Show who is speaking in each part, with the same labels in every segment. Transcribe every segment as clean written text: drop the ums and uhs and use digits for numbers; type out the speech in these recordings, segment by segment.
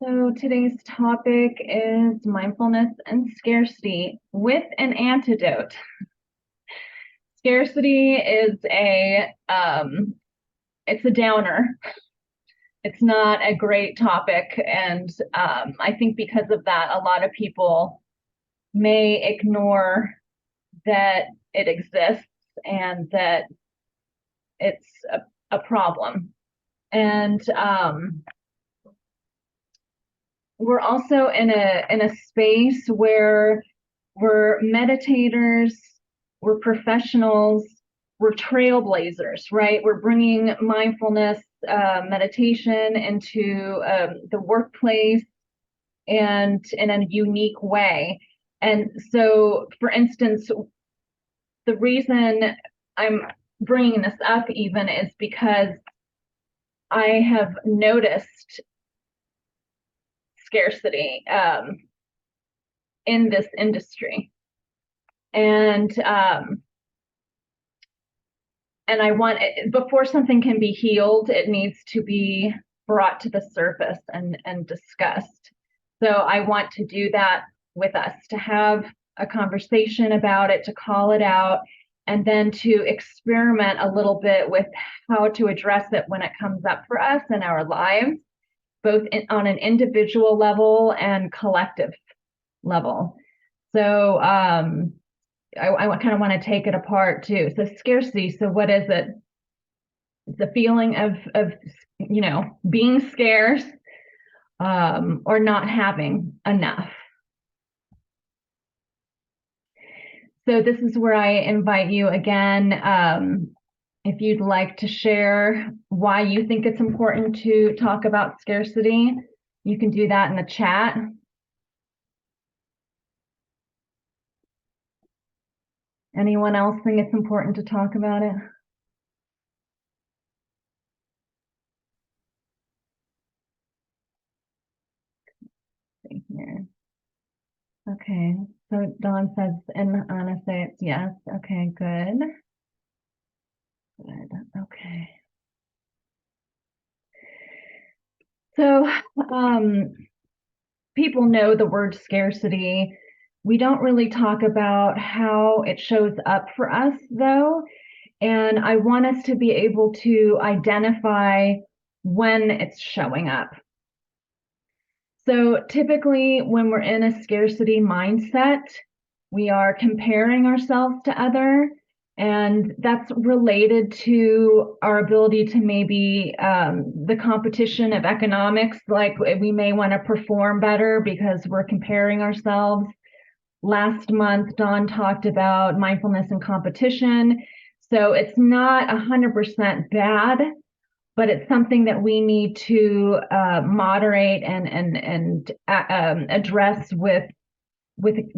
Speaker 1: So today's topic is mindfulness and scarcity with an antidote. Scarcity is it's a downer. It's not a great topic, and I think because of that, a lot of people may ignore that it exists and that it's a problem. And we're also in a space where we're meditators, we're professionals, we're trailblazers, right? We're bringing mindfulness meditation into the workplace and in a unique way. And so, for instance, the reason I'm bringing this up even is because I have noticed scarcity in this industry. And I want, before something can be healed, it needs to be brought to the surface and discussed. So I want to do that with us, to have a conversation about it, to call it out, and then to experiment a little bit with how to address it when it comes up for us in our lives, both on an individual level and collective level. So I kind of want to take it apart too. So scarcity. So what is it? It's a feeling of being scarce or not having enough. So this is where I invite you again. If you'd like to share why you think it's important to talk about scarcity, you can do that in the chat. Anyone else think it's important to talk about it? Here. Okay, so Dawn says, and Anna says yes. Okay, good. Good, okay. So people know the word scarcity. We don't really talk about how it shows up for us, though. And I want us to be able to identify when it's showing up. So typically, when we're in a scarcity mindset, we are comparing ourselves to other, and that's related to our ability to maybe the competition of economics. Like we may want to perform better because we're comparing ourselves. Last month, Dawn talked about mindfulness and competition. So it's not 100% bad, but it's something that we need to moderate and address with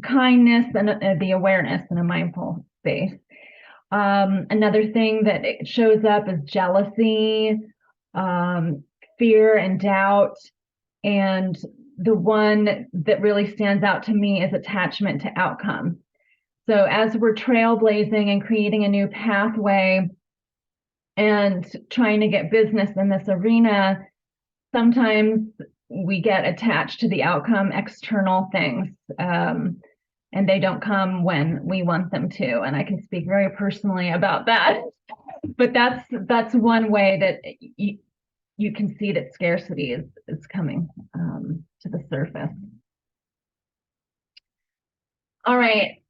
Speaker 1: kindness and the awareness in a mindful space. Another thing that it shows up is jealousy, fear and doubt, and the one that really stands out to me is attachment to outcome. So as we're trailblazing and creating a new pathway and trying to get business in this arena, sometimes we get attached to the outcome, external things, and they don't come when we want them to. And I can speak very personally about that. But that's one way that you can see that scarcity is coming to the surface. All right.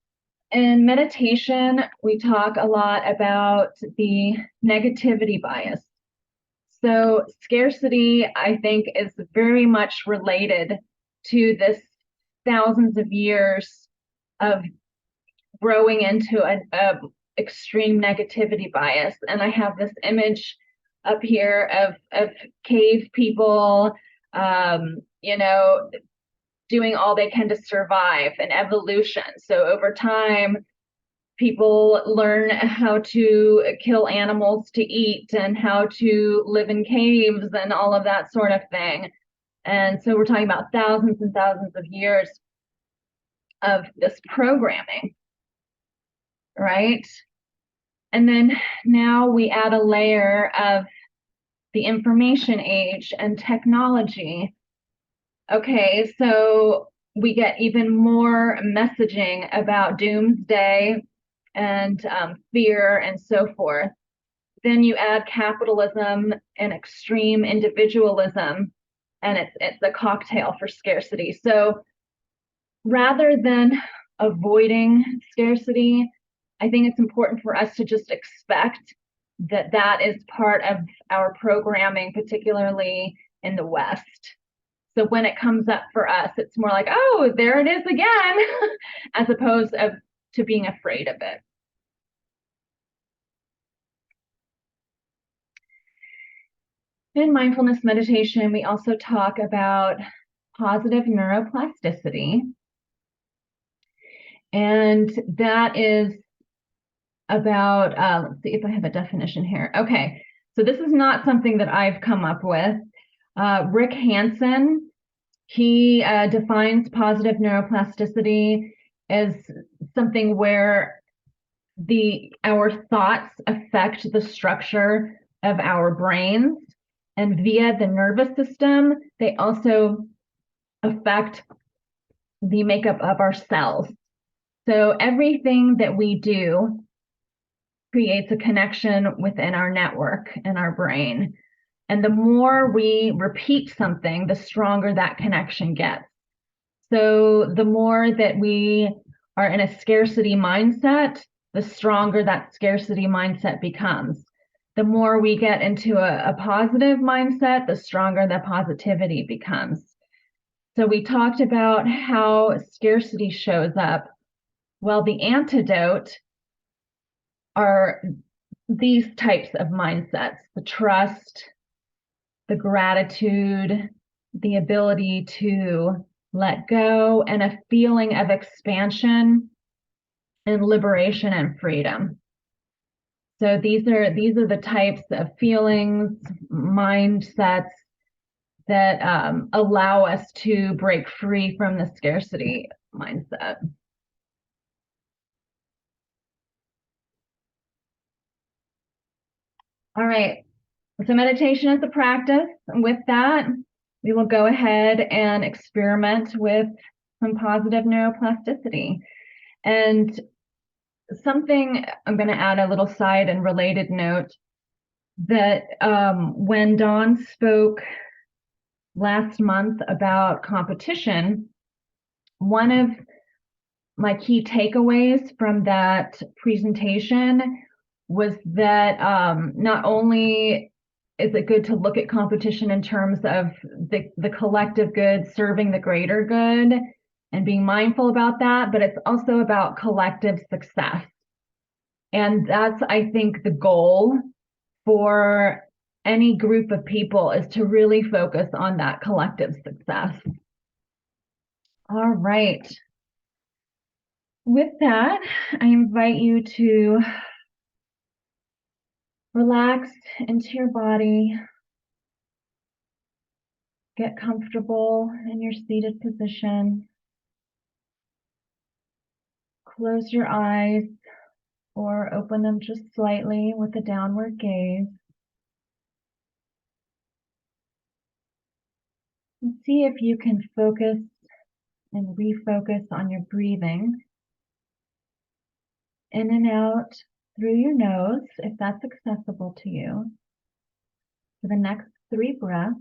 Speaker 1: In meditation, we talk a lot about the negativity bias. So scarcity, I think, is very much related to this thousands of years of growing into an extreme negativity bias. And I have this image up here of cave people, doing all they can to survive and evolution. So over time, people learn how to kill animals to eat and how to live in caves and all of that sort of thing. And so we're talking about thousands and thousands of years of this programming, right? And then now we add a layer of the information age and technology Okay, so we get even more messaging about doomsday and fear and so forth. Then you add capitalism and extreme individualism, and it's a cocktail for scarcity. So rather than avoiding scarcity, I think it's important for us to just expect that that is part of our programming, particularly in the West. So when it comes up for us, it's more like, oh, there it is again, as opposed to being afraid of it. In mindfulness meditation, we also talk about positive neuroplasticity. And that is about, let's see if I have a definition here. Okay, so this is not something that I've come up with. Rick Hanson, he defines positive neuroplasticity as something where our thoughts affect the structure of our brains, and via the nervous system, they also affect the makeup of our cells. So everything that we do creates a connection within our network in our brain. And the more we repeat something, the stronger that connection gets. So the more that we are in a scarcity mindset, the stronger that scarcity mindset becomes. The more we get into a positive mindset, the stronger the positivity becomes. So we talked about how scarcity shows up. Well, the antidote are these types of mindsets: the trust, the gratitude, the ability to let go, and a feeling of expansion and liberation and freedom. So these are the types of feelings, mindsets that allow us to break free from the scarcity mindset. All right. So meditation is a practice. And with that, we will go ahead and experiment with some positive neuroplasticity. And something, I'm going to add a little side and related note that when Dawn spoke last month about competition, one of my key takeaways from that presentation was that not only is it good to look at competition in terms of the collective good serving the greater good and being mindful about that, but it's also about collective success. And that's, I think, the goal for any group of people, is to really focus on that collective success. All right. With that, I invite you to relax into your body, get comfortable in your seated position, close your eyes or open them just slightly with a downward gaze. And see if you can focus and refocus on your breathing in and out through your nose, if that's accessible to you. For the next 3 breaths,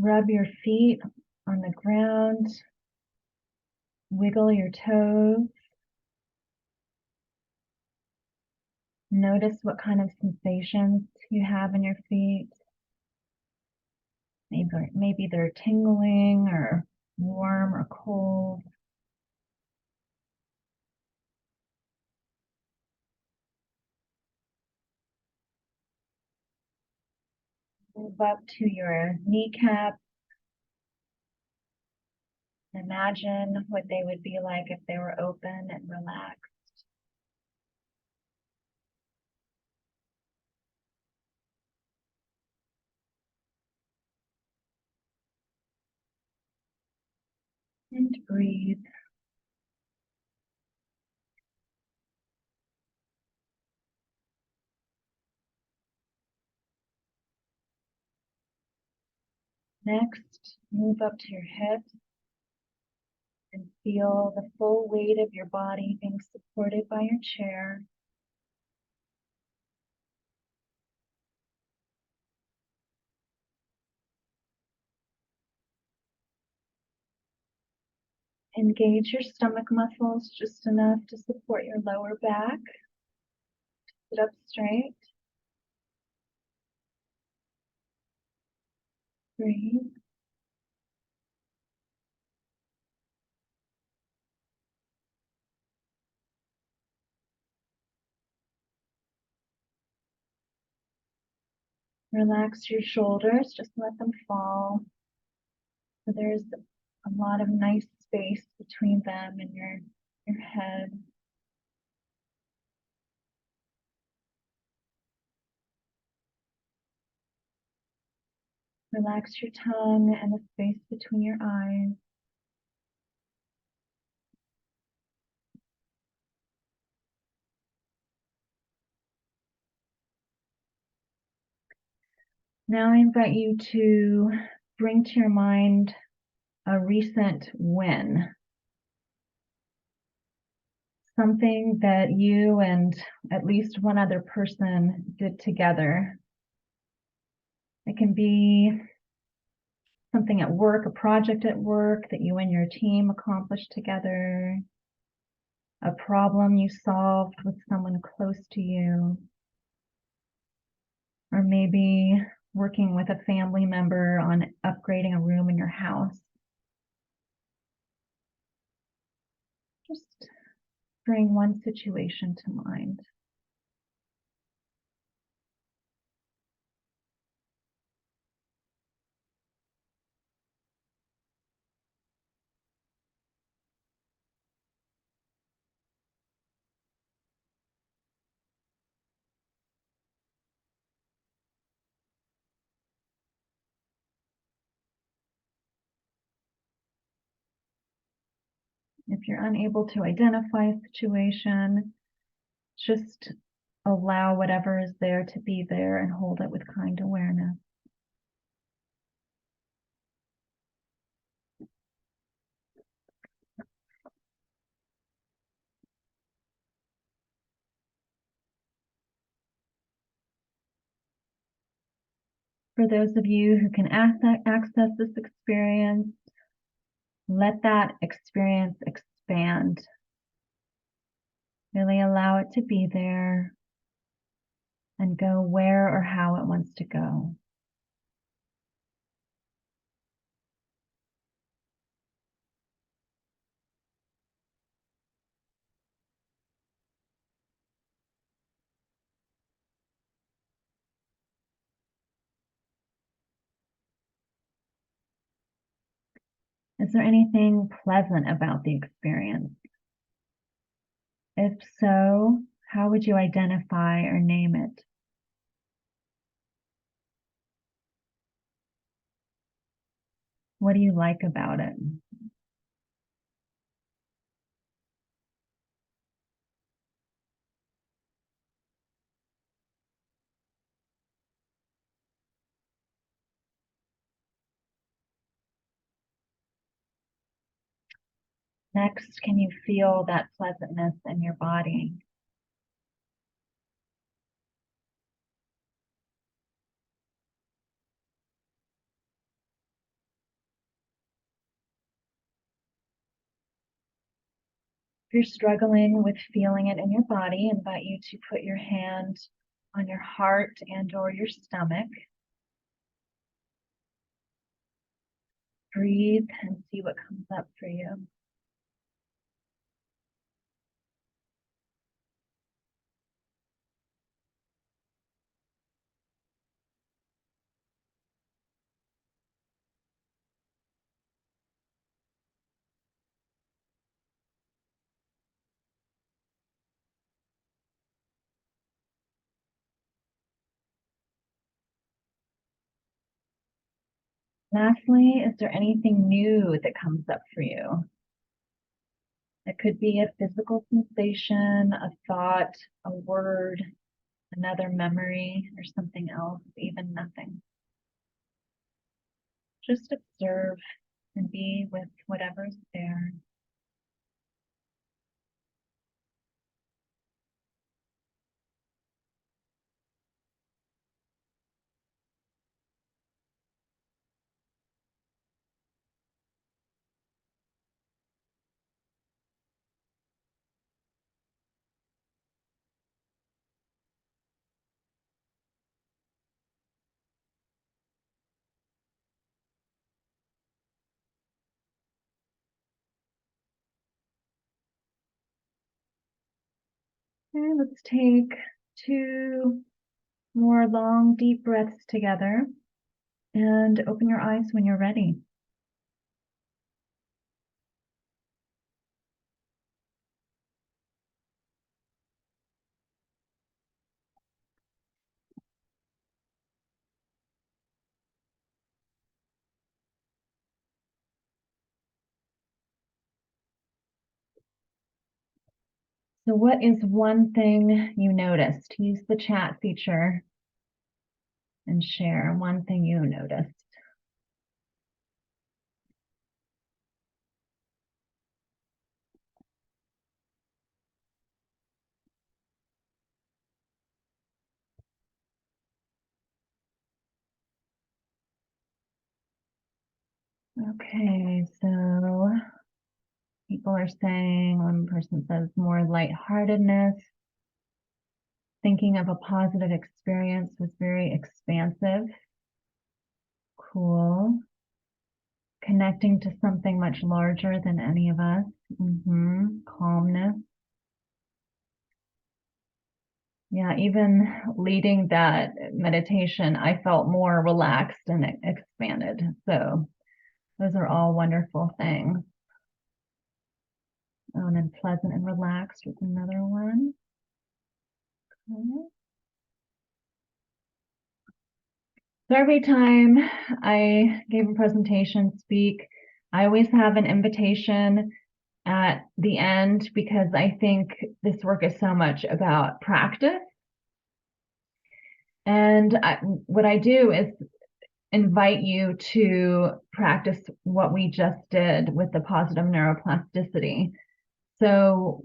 Speaker 1: rub your feet on the ground, wiggle your toes. Notice what kind of sensations you have in your feet. Maybe they're tingling or warm or cold. Move up to your kneecap, Imagine what they would be like if they were open and relaxed. And breathe. Next, move up to your hips and feel the full weight of your body being supported by your chair. Engage your stomach muscles just enough to support your lower back. Sit up straight. Breathe. Relax your shoulders, just let them fall. So there's a lot of nice space between them and your head. Relax your tongue and the space between your eyes. Now I invite you to bring to your mind a recent win. Something that you and at least one other person did together. It can be something at work, a project at work that you and your team accomplished together, a problem you solved with someone close to you, or maybe working with a family member on upgrading a room in your house. Just bring one situation to mind. If you're unable to identify a situation, just allow whatever is there to be there and hold it with kind awareness. For those of you who can access this experience, let that experience expand. Really allow it to be there and go where or how it wants to go. Is there anything pleasant about the experience? If so, how would you identify or name it? What do you like about it? Next, can you feel that pleasantness in your body? If you're struggling with feeling it in your body, I invite you to put your hand on your heart and or your stomach. Breathe and see what comes up for you. Lastly, is there anything new that comes up for you? It could be a physical sensation, a thought, a word, another memory, or something else, even nothing. Just observe and be with whatever's there. Okay, let's take 2 more long, deep breaths together and open your eyes when you're ready. So what is one thing you noticed? Use the chat feature and share one thing you noticed. Okay, so people are saying, one person says more lightheartedness. Thinking of a positive experience was very expansive. Cool. Connecting to something much larger than any of us. Calmness. Yeah, even leading that meditation, I felt more relaxed and expanded. So those are all wonderful things. Oh, and then pleasant and relaxed with another one. Okay. So every time I gave a presentation, speak, I always have an invitation at the end because I think this work is so much about practice. And what I do is invite you to practice what we just did with the positive neuroplasticity. So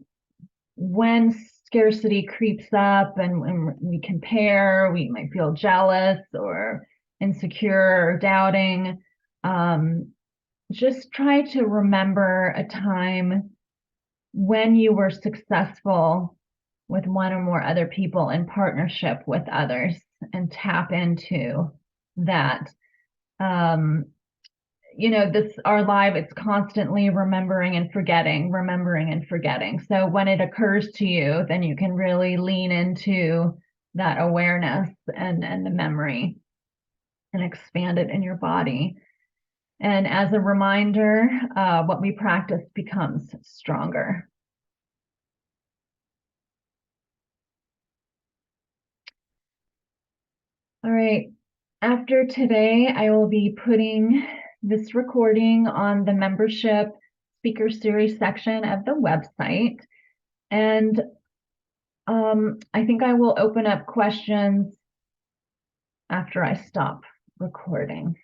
Speaker 1: when scarcity creeps up and we compare, we might feel jealous or insecure or doubting. Just try to remember a time when you were successful with one or more other people in partnership with others and tap into that. Um, this our life, it's constantly remembering and forgetting, remembering and forgetting. So when it occurs to you, then you can really lean into that awareness and the memory and expand it in your body. And as a reminder, what we practice becomes stronger. All right. After today, I will be putting this recording on the membership speaker series section of the website. And I think I will open up questions after I stop recording.